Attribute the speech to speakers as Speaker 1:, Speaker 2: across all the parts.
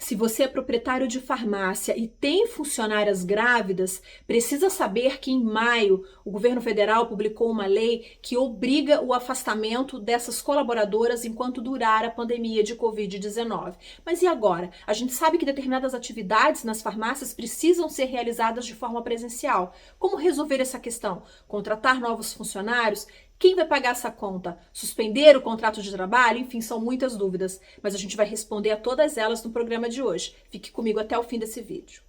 Speaker 1: Se você é proprietário de farmácia e tem funcionárias grávidas, precisa saber que em maio o governo federal publicou uma lei que obriga o afastamento dessas colaboradoras enquanto durar a pandemia de Covid-19. Mas e agora? A gente sabe que determinadas atividades nas farmácias precisam ser realizadas de forma presencial. Como resolver essa questão? Contratar novos funcionários? Quem vai pagar essa conta? Suspender o contrato de trabalho? Enfim, são muitas dúvidas, mas a gente vai responder a todas elas no programa de hoje. Fique comigo até o fim desse vídeo.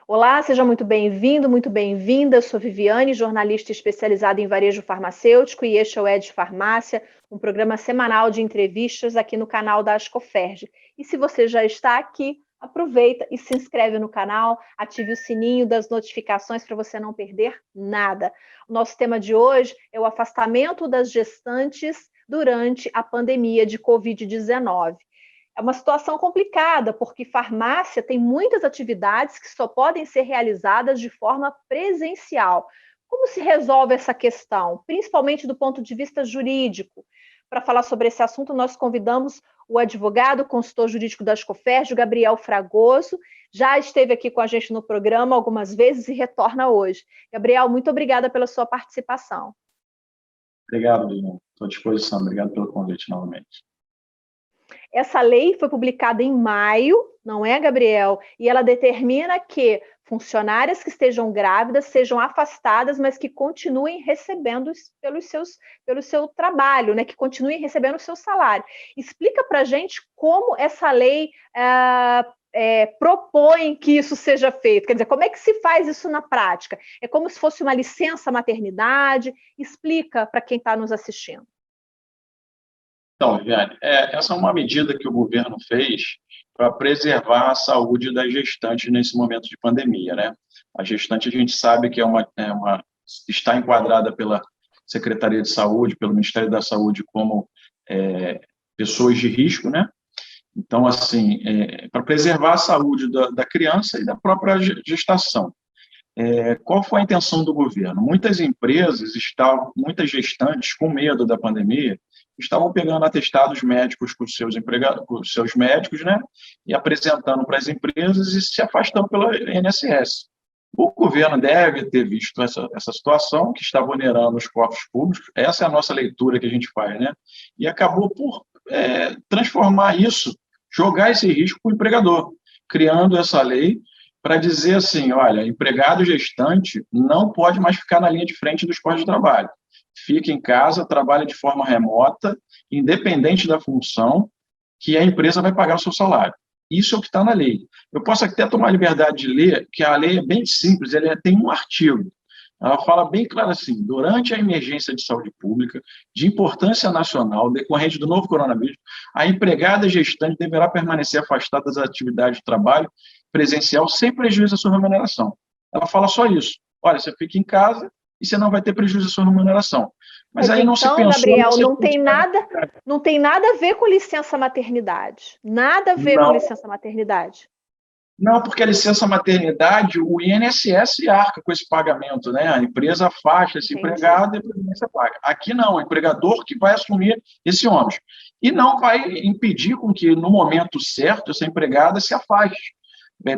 Speaker 2: Olá, seja muito bem-vindo, muito bem-vinda. Eu sou Viviane, jornalista especializada em varejo farmacêutico, e este é o Ed Farmácia, um programa semanal de entrevistas aqui no canal da Ascoferj. E se você já está aqui, aproveita e se inscreve no canal, ative o sininho das notificações para você não perder nada. O nosso tema de hoje é o afastamento das gestantes durante a pandemia de Covid-19. É uma situação complicada, porque farmácia tem muitas atividades que só podem ser realizadas de forma presencial. Como se resolve essa questão, principalmente do ponto de vista jurídico? Para falar sobre esse assunto, nós convidamos o advogado, consultor jurídico da Ascoferj, Gabriel Fragoso. Já esteve aqui com a gente no programa algumas vezes e retorna hoje. Gabriel, muito obrigada pela sua participação.
Speaker 3: Obrigado, Lino. Estou à disposição. Obrigado pelo convite novamente.
Speaker 2: Essa lei foi publicada em maio, não é, Gabriel? E ela determina que funcionárias que estejam grávidas sejam afastadas, mas que continuem recebendo pelo seu trabalho, né? Que continuem recebendo o seu salário. Explica para a gente como essa lei propõe que isso seja feito. Quer dizer, como é que se faz isso na prática? É como se fosse uma licença maternidade? Explica para quem está nos assistindo.
Speaker 3: Então, Viviane, essa é uma medida que o governo fez para preservar a saúde das gestantes nesse momento de pandemia, né? A gestante, a gente sabe que está enquadrada pela Secretaria de Saúde, pelo Ministério da Saúde, como pessoas de risco, né? Então, assim, para preservar a saúde da criança e da própria gestação. Qual foi a intenção do governo? Muitas empresas muitas gestantes, com medo da pandemia, estavam pegando atestados médicos com com os seus médicos, né, e apresentando para as empresas e se afastando pelo INSS. O governo deve ter visto essa situação, que está vulnerando os cofres públicos, essa é a nossa leitura que a gente faz, né, e acabou por transformar isso, jogar esse risco para o empregador, criando essa lei para dizer assim, olha, empregado gestante não pode mais ficar na linha de frente dos postos de trabalho. Fica em casa, trabalha de forma remota, independente da função, que a empresa vai pagar o seu salário. Isso é o que está na lei. Eu posso até tomar a liberdade de ler, que a lei é bem simples, ela tem um artigo. Ela fala bem claro assim, durante a emergência de saúde pública, de importância nacional, decorrente do novo coronavírus, a empregada gestante deverá permanecer afastada das atividades de trabalho presencial sem prejuízo à sua remuneração. Ela fala só isso. Olha, você fica em casa e você não vai ter prejuízo à sua remuneração. Mas aí
Speaker 2: então,
Speaker 3: não se pensou...
Speaker 2: Gabriel, não tem nada a ver com licença maternidade. Nada a ver com licença maternidade.
Speaker 3: Não, porque a licença maternidade, o INSS arca com esse pagamento, né? A empresa afasta esse empregado e a previdência paga. Aqui não, o empregador que vai assumir esse ônus. E não vai impedir com que, no momento certo, essa empregada se afaste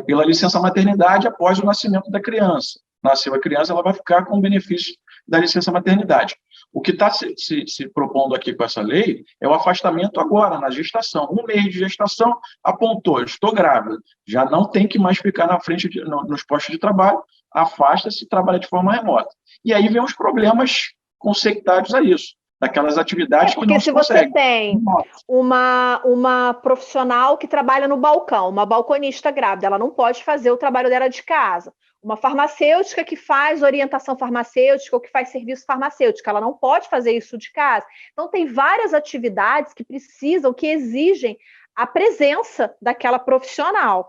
Speaker 3: pela licença maternidade após o nascimento da criança. Nasceu a criança, ela vai ficar com o benefício da licença maternidade. O que está se propondo aqui com essa lei é o afastamento agora, na gestação. 1 mês de gestação, apontou, estou grávida, já não tem que mais ficar na frente, nos postos de trabalho, afasta-se e trabalha de forma remota. E aí vem os problemas consectários a isso, daquelas atividades que não se conseguem.
Speaker 2: Porque se você tem uma profissional que trabalha no balcão, uma balconista grávida, ela não pode fazer o trabalho dela de casa. Uma farmacêutica que faz orientação farmacêutica ou que faz serviço farmacêutico, ela não pode fazer isso de casa. Então, tem várias atividades que precisam, que exigem a presença daquela profissional.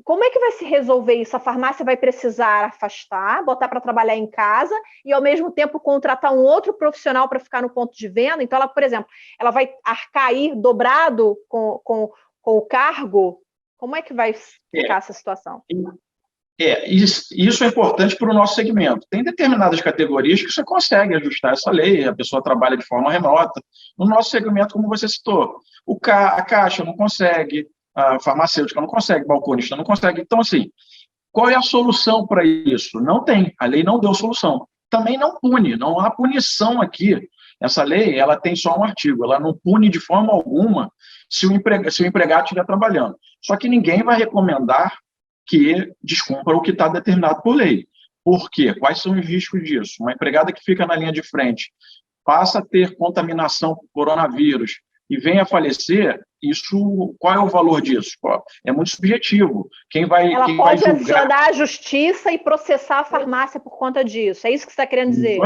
Speaker 2: Como é que vai se resolver isso? A farmácia vai precisar afastar, botar para trabalhar em casa e, ao mesmo tempo, contratar um outro profissional para ficar no ponto de venda? Então, ela, por exemplo, ela vai arcar aí dobrado com o cargo? Como é que vai ficar essa situação?
Speaker 3: Isso é importante para o nosso segmento. Tem determinadas categorias que você consegue ajustar essa lei, a pessoa trabalha de forma remota. No nosso segmento, como você citou, a caixa não consegue, a farmacêutica não consegue, o balconista não consegue. Então, assim, qual é a solução para isso? Não tem. A lei não deu solução. Também não pune, não há punição aqui. Essa lei, ela tem só um artigo, ela não pune de forma alguma se o empregado estiver trabalhando. Só que ninguém vai recomendar que descumpra o que está determinado por lei. Por quê? Quais são os riscos disso? Uma empregada que fica na linha de frente passa a ter contaminação por coronavírus e vem a falecer, qual é o valor disso? É muito subjetivo.
Speaker 2: Ela
Speaker 3: quem
Speaker 2: pode
Speaker 3: vai julgar...
Speaker 2: acionar a justiça e processar a farmácia por conta disso. É isso que você está querendo dizer?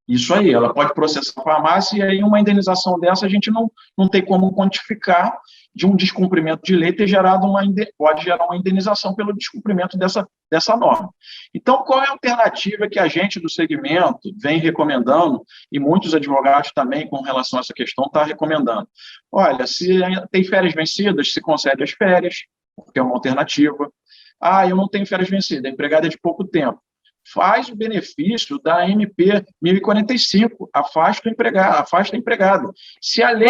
Speaker 3: Isso aí, ela pode processar a farmácia e aí uma indenização dessa a gente não tem como quantificar de um descumprimento de lei pode gerar uma indenização pelo descumprimento dessa norma. Então, qual é a alternativa que a gente do segmento vem recomendando, e muitos advogados também com relação a essa questão estão recomendando? Olha, se tem férias vencidas, se concede as férias, porque é uma alternativa. Eu não tenho férias vencidas, a empregada é de pouco tempo. Faz o benefício da MP 1045, afasta a empregada. Se a lei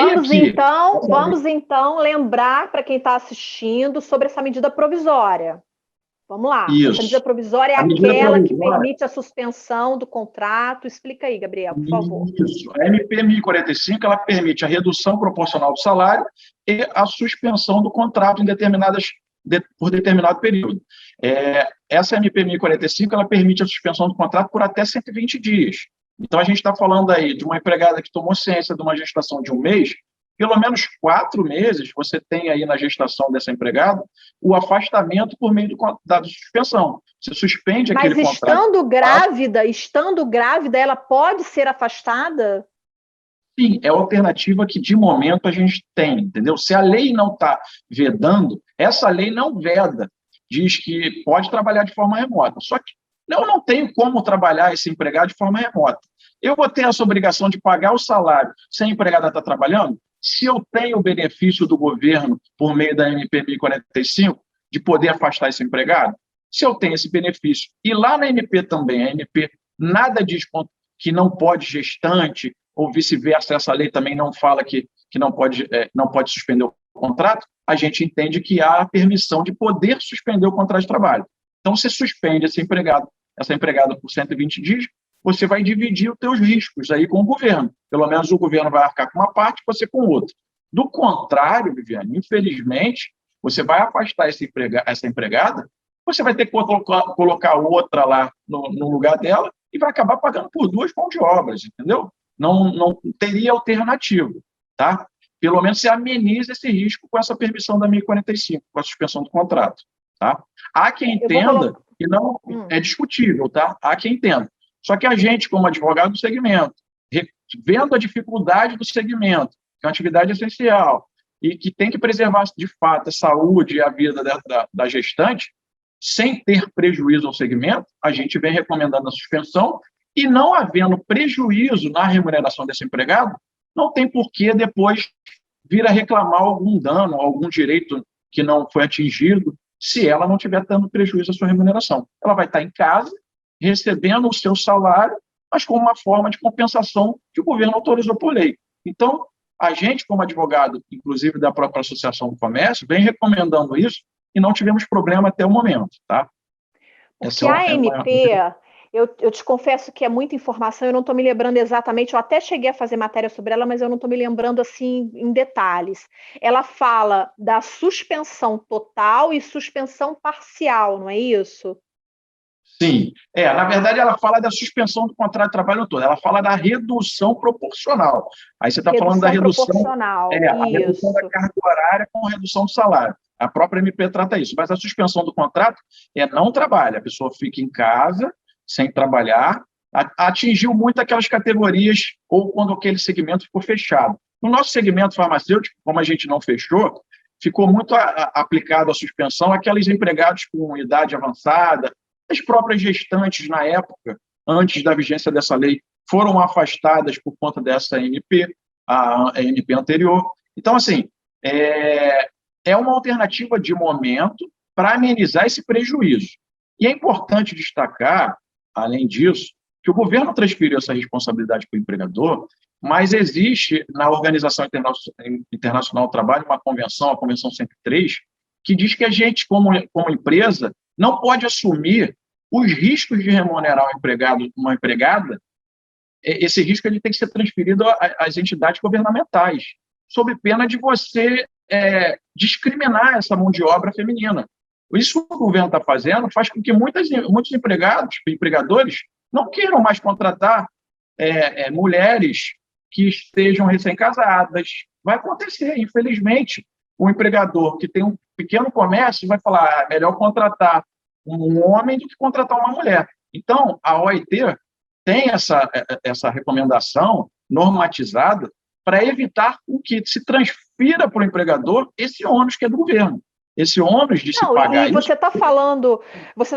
Speaker 2: Vamos então lembrar para quem está assistindo sobre essa medida provisória. Vamos lá.
Speaker 3: Isso.
Speaker 2: Essa medida provisória é aquela que permite a suspensão do contrato. Explica aí, Gabriel, por favor.
Speaker 3: Isso. A MP 1045, ela permite a redução proporcional do salário e a suspensão do contrato por determinado período. Essa MP 1045, ela permite a suspensão do contrato por até 120 dias. Então, a gente está falando aí de uma empregada que tomou ciência de uma gestação de 1 mês, pelo menos 4 meses, você tem aí na gestação dessa empregada o afastamento por meio da suspensão. Você suspende aquele contrato.
Speaker 2: Mas estando grávida, ela pode ser afastada?
Speaker 3: Sim, é a alternativa que, de momento, a gente tem, entendeu? Se a lei não está vedando, essa lei não veda, diz que pode trabalhar de forma remota. Só que eu não tenho como trabalhar esse empregado de forma remota. Eu vou ter essa obrigação de pagar o salário sem a empregada estar trabalhando? Se eu tenho o benefício do governo, por meio da MP 1045, de poder afastar esse empregado, se eu tenho esse benefício, e lá na MP também, a MP nada diz que não pode gestante, ou vice-versa, essa lei também não fala que não pode suspender o contrato, a gente entende que há a permissão de poder suspender o contrato de trabalho. Então, você suspende essa empregada por 120 dias, você vai dividir os seus riscos aí com o governo. Pelo menos o governo vai arcar com uma parte, você com outra. Do contrário, Viviane, infelizmente, você vai afastar essa empregada, você vai ter que colocar outra lá no lugar dela e vai acabar pagando por 2 mãos de obras, entendeu? Não teria alternativa, tá? Pelo menos você ameniza esse risco com essa permissão da 1045, com a suspensão do contrato, tá? Há quem entenda que não é discutível, tá? Há quem entenda. Só que a gente, como advogado do segmento, vendo a dificuldade do segmento, que é uma atividade essencial, e que tem que preservar, de fato, a saúde e a vida da gestante, sem ter prejuízo ao segmento, a gente vem recomendando a suspensão, e não havendo prejuízo na remuneração desse empregado, não tem por que depois vir a reclamar algum dano, algum direito que não foi atingido, se ela não estiver dando prejuízo à sua remuneração. Ela vai estar em casa, recebendo o seu salário, mas com uma forma de compensação que o governo autorizou por lei. Então, a gente, como advogado, inclusive da própria Associação do Comércio, vem recomendando isso e não tivemos problema até o momento, tá?
Speaker 2: Porque a MP, eu te confesso que é muita informação, eu não estou me lembrando exatamente, eu até cheguei a fazer matéria sobre ela, mas eu não estou me lembrando assim em detalhes. Ela fala da suspensão total e suspensão parcial, não é isso?
Speaker 3: Sim. Na verdade, ela fala da suspensão do contrato de trabalho todo, ela fala da redução proporcional. Aí você está falando da redução
Speaker 2: proporcional,
Speaker 3: a redução da carga horária com redução do salário. A própria MP trata isso, mas a suspensão do contrato não trabalha, a pessoa fica em casa, sem trabalhar, atingiu muito aquelas categorias, ou quando aquele segmento ficou fechado. No nosso segmento farmacêutico, como a gente não fechou, ficou muito aplicado a suspensão àqueles empregados com idade avançada, as próprias gestantes, na época, antes da vigência dessa lei, foram afastadas por conta dessa MP, a MP anterior. Então, assim, é uma alternativa de momento para amenizar esse prejuízo. E é importante destacar, além disso, que o governo transferiu essa responsabilidade para o empregador, mas existe na Organização Internacional do Trabalho uma convenção, a Convenção 103, que diz que a gente, como empresa, não pode assumir os riscos de remunerar um empregado, uma empregada. Esse risco ele tem que ser transferido às entidades governamentais, sob pena de você discriminar essa mão de obra feminina. Isso que o governo está fazendo faz com que muitos empregadores, não queiram mais contratar mulheres que estejam recém-casadas. Vai acontecer, infelizmente. O empregador que tem um pequeno comércio vai falar, é melhor contratar um homem do que contratar uma mulher. Então, a OIT tem essa recomendação normatizada para evitar que se transfira para o empregador esse ônus que é do governo. Esse ônus de se pagar
Speaker 2: isso... Você está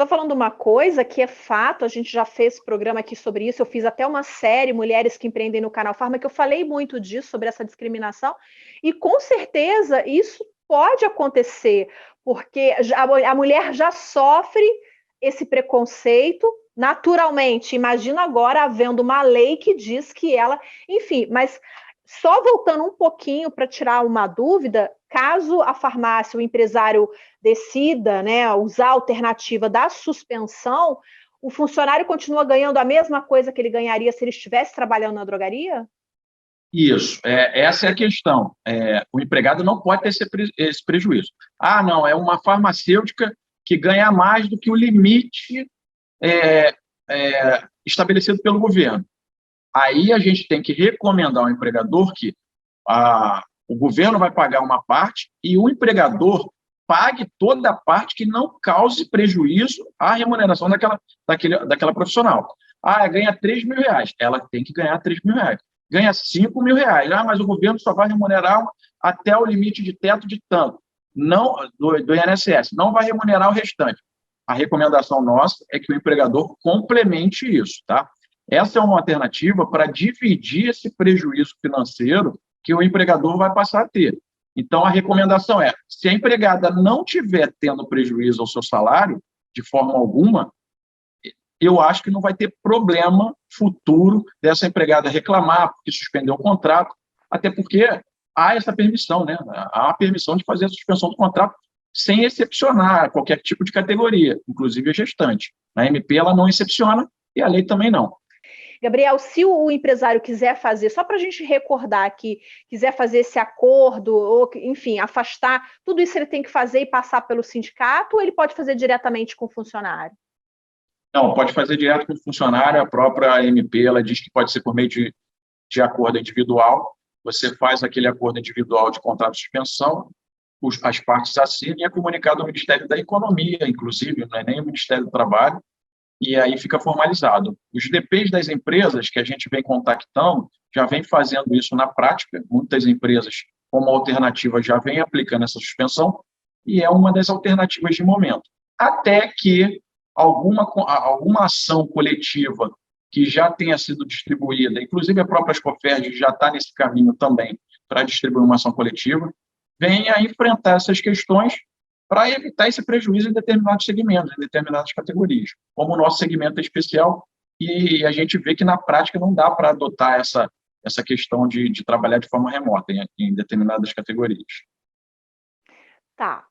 Speaker 2: falando uma coisa que é fato, a gente já fez programa aqui sobre isso, eu fiz até uma série, Mulheres que Empreendem no Canal Farma, que eu falei muito disso, sobre essa discriminação, e com certeza isso pode acontecer, porque a mulher já sofre esse preconceito naturalmente. Imagina agora havendo uma lei que diz que ela... Enfim, mas só voltando um pouquinho para tirar uma dúvida, caso a farmácia, o empresário decida, né, usar a alternativa da suspensão, o funcionário continua ganhando a mesma coisa que ele ganharia se ele estivesse trabalhando na drogaria?
Speaker 3: Isso, essa é a questão. O empregado não pode ter esse prejuízo. Ah, não, é uma farmacêutica que ganha mais do que o limite estabelecido pelo governo. Aí a gente tem que recomendar ao empregador que o governo vai pagar uma parte e o empregador pague toda a parte que não cause prejuízo à remuneração daquela profissional. Ah, ganha 3 mil reais. Ela tem que ganhar 3 mil reais. Ganha 5 mil reais. Ah, mas o governo só vai remunerar até o limite de teto de tanto. Não, do INSS. Não vai remunerar o restante. A recomendação nossa é que o empregador complemente isso, tá? Essa é uma alternativa para dividir esse prejuízo financeiro que o empregador vai passar a ter. Então, a recomendação é, se a empregada não estiver tendo prejuízo ao seu salário, de forma alguma, eu acho que não vai ter problema futuro dessa empregada reclamar porque suspendeu o contrato, até porque há essa permissão, né? Há a permissão de fazer a suspensão do contrato sem excepcionar qualquer tipo de categoria, inclusive a gestante. Na MP ela não excepciona e a lei também não.
Speaker 2: Gabriel, se o empresário quiser fazer, só para a gente recordar aqui, quiser fazer esse acordo, ou, enfim, afastar, tudo isso ele tem que fazer e passar pelo sindicato, ou ele pode fazer diretamente com o funcionário?
Speaker 3: Não, pode fazer direto com o funcionário, a própria MP, ela diz que pode ser por meio de acordo individual, você faz aquele acordo individual de contrato de suspensão, as partes assinam e é comunicado ao Ministério da Economia, inclusive, não é nem o Ministério do Trabalho, e aí fica formalizado. Os DPs das empresas que a gente vem contactando já vem fazendo isso na prática, muitas empresas, como alternativa, já vêm aplicando essa suspensão, e é uma das alternativas de momento. Até que alguma ação coletiva que já tenha sido distribuída, inclusive a própria Ascoferj já está nesse caminho também para distribuir uma ação coletiva, venha enfrentar essas questões para evitar esse prejuízo em determinados segmentos, em determinadas categorias. Como o nosso segmento é especial, e a gente vê que, na prática, não dá para adotar essa questão de trabalhar de forma remota em determinadas categorias.
Speaker 2: Tá.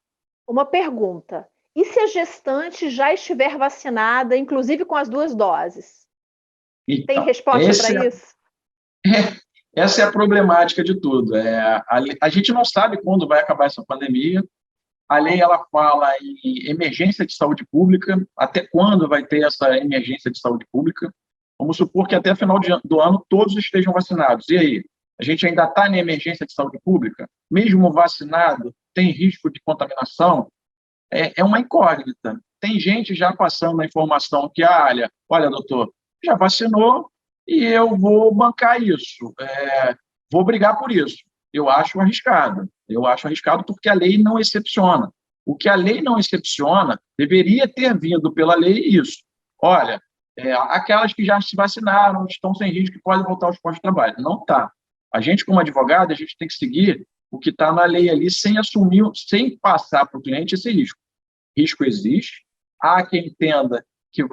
Speaker 2: Uma pergunta. E se a gestante já estiver vacinada, inclusive com as 2 doses? Então, tem resposta para isso?
Speaker 3: Essa é a problemática de tudo. A gente não sabe quando vai acabar essa pandemia. A lei ela fala em emergência de saúde pública, até quando vai ter essa emergência de saúde pública. Vamos supor que até o final do ano todos estejam vacinados. E aí? A gente ainda está na emergência de saúde pública? Mesmo vacinado, tem risco de contaminação? É uma incógnita. Tem gente já passando a informação que, olha, doutor, já vacinou e eu vou bancar isso, vou brigar por isso. Eu acho arriscado porque a lei não excepciona. O que a lei não excepciona deveria ter vindo pela lei isso. Olha, aquelas que já se vacinaram, estão sem risco e podem voltar aos postos de trabalho. Não está. A gente, como advogado, a gente tem que seguir o que está na lei ali sem assumir, sem passar para o cliente esse risco. Risco existe, Há quem entenda que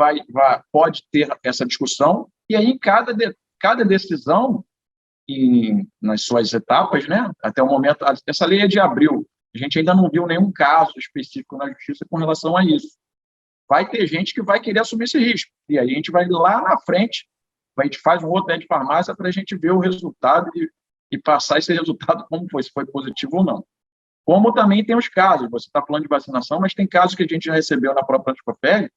Speaker 3: pode ter essa discussão, e aí cada decisão, nas suas etapas, né? Até o momento, essa lei é de abril, a gente ainda não viu nenhum caso específico na justiça com relação a isso. Vai ter gente que vai querer assumir esse risco, e aí a gente vai lá na frente, a gente faz um outro de farmácia para a gente ver o resultado e passar esse resultado como foi, se foi positivo ou não. Como também tem os casos, você está falando de vacinação, mas tem casos que a gente já recebeu na própria Ascofel,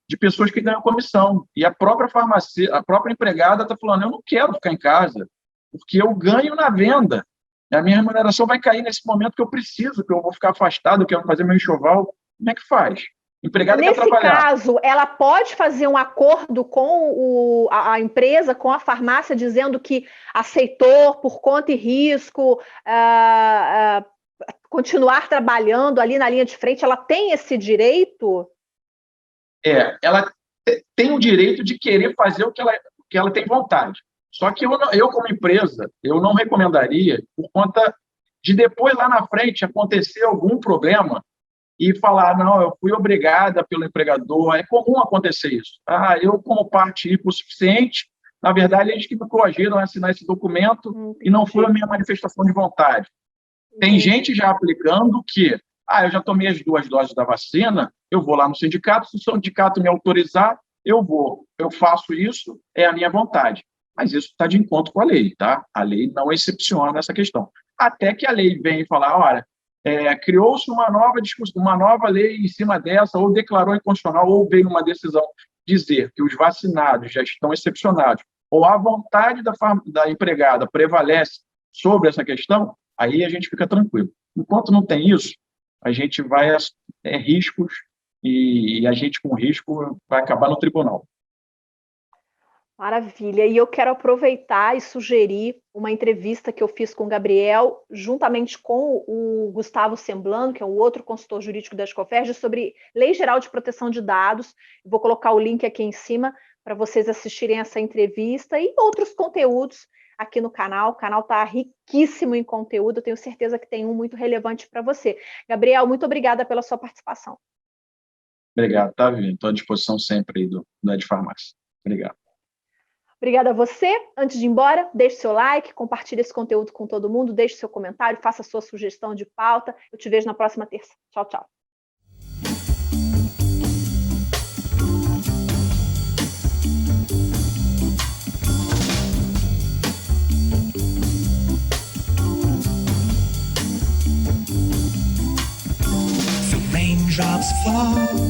Speaker 3: de pessoas que ganham comissão, e a própria farmácia, a própria empregada está falando, eu não quero ficar em casa, porque eu ganho na venda, a minha remuneração vai cair nesse momento que eu preciso, que eu vou ficar afastado, eu quero fazer meu enxoval. Como é que faz? Empregada quer trabalhar.
Speaker 2: Nesse caso, ela pode fazer um acordo com a empresa, com a farmácia, dizendo que aceitou por conta e risco continuar trabalhando ali na linha de frente. Ela tem esse direito?
Speaker 3: Ela tem o direito de querer fazer o que ela tem vontade. Só que eu, como empresa, eu não recomendaria, por conta de depois, lá na frente, acontecer algum problema e falar, não, eu fui obrigada pelo empregador. É comum acontecer isso. Eu, como parte hipossuficiente, na verdade, eles que me coagiram a assinar esse documento e não foi a minha manifestação de vontade. Tem gente já aplicando que, eu já tomei as 2 doses da vacina, eu vou lá no sindicato, se o sindicato me autorizar, eu faço isso, é a minha vontade. Mas isso está de encontro com a lei, tá? A lei não excepciona nessa questão. Até que a lei vem e fala, olha, criou-se uma nova lei em cima dessa, ou declarou inconstitucional, ou veio uma decisão dizer que os vacinados já estão excepcionados, ou a vontade da empregada prevalece sobre essa questão, aí a gente fica tranquilo. Enquanto não tem isso, a gente vai a riscos, e a gente com risco vai acabar no tribunal.
Speaker 2: Maravilha. E eu quero aproveitar e sugerir uma entrevista que eu fiz com o Gabriel, juntamente com o Gustavo Semblano, que é o outro consultor jurídico da Ascofel, sobre Lei Geral de Proteção de Dados. Vou colocar o link aqui em cima para vocês assistirem essa entrevista e outros conteúdos aqui no canal. O canal está riquíssimo em conteúdo, eu tenho certeza que tem um muito relevante para você. Gabriel, muito obrigada pela sua participação.
Speaker 3: Obrigado, tá, Viviane? Estou à disposição sempre aí do Ed Farmácia. Obrigado.
Speaker 2: Obrigada a você. Antes de ir embora, deixe seu like, compartilhe esse conteúdo com todo mundo, deixe seu comentário, faça sua sugestão de pauta. Eu te vejo na próxima terça. Tchau, tchau.
Speaker 4: Raindrops fall